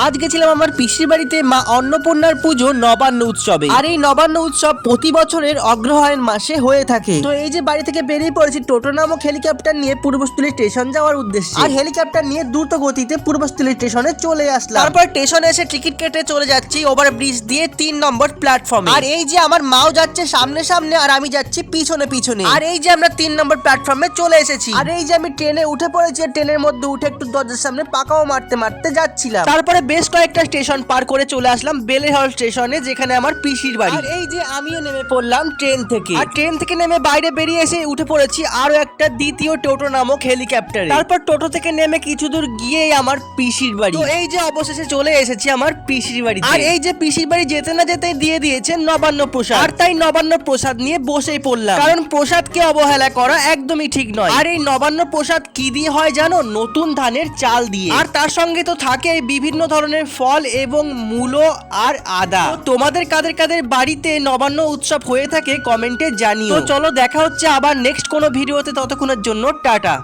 আজ গেছিলাম আমার পিসির বাড়িতে মা অন্নপূর্ণার পুজো নবান্ন উৎসবে। আর এই নবান্ন উৎসব প্রতি বছরের অগ্রহায়ণ মাসে হয়ে থাকে। তো এই যে বাড়ি থেকে বেরিয়ে পড়েছি টোটো নামক হেলিকপ্টার নিয়ে পূর্বস্থলী স্টেশন যাওয়ার উদ্দেশ্যে। আর হেলিকপ্টার নিয়ে দ্রুত গতিতে পূর্বস্থলী স্টেশনে চলে আসলাম। তারপর স্টেশনে এসে টিকিট কেটে চলে যাচ্ছি ওভার ব্রিজ দিয়ে 3 নম্বর প্ল্যাটফর্মে। আর এই যে আমার মাও যাচ্ছে সামনে সামনে আর আমি যাচ্ছি পিছনে পিছনে। আর এই যে আমরা 3 নম্বর প্ল্যাটফর্মে চলে এসেছি। আর এই যে আমি ট্রেনে উঠে পড়েছি, ট্রেনের মধ্যে উঠে একটু দরজার সামনে পাকাও মারতে মারতে যাচ্ছিলাম। তারপরে বেশ কয়েকটা স্টেশন পার করে চলে আসলাম বেলেহল স্টেশনে, যেখানে আমার পিসির বাড়ি। আর এই যে আমিও নেমে পড়লাম ট্রেন থেকে। আর ট্রেন থেকে নেমে বাইরে বেরিয়ে এসে উঠে পড়েছি আরো একটা দ্বিতীয় টোটো নামক হেলিকপ্টারে। তারপর টোটো থেকে নেমে কিছু দূর গিয়েই আমার পিসির বাড়ি। তো এই যে অবশেষে চলে এসেছি আমার পিসির বাড়ি। আর এই যে পিসির বাড়ি যেতে না যেতেই দিয়ে দিয়েছে নবান্ন প্রসাদ। আর তাই নবান্ন প্রসাদ নিয়ে বসেই পড়লাম, কারণ প্রসাদকে অবহেলা করা একদমই ঠিক নয়। আর এই নবান্ন প্রসাদ কি দিয়ে হয় জানো? নতুন ধানের চাল দিয়ে। আর তার সঙ্গে তো থাকে বিভিন্ন ধরনের ফল এবং মূলো আর আদা। তো তোমাদের কাদের কাদের বাড়িতে নবান্ন উৎসব হয়ে থাকে কমেন্টে জানিও। তো চলো দেখা হচ্ছে আবার নেক্সট কোনো ভিডিওতে, ততক্ষণের জন্য টাটা।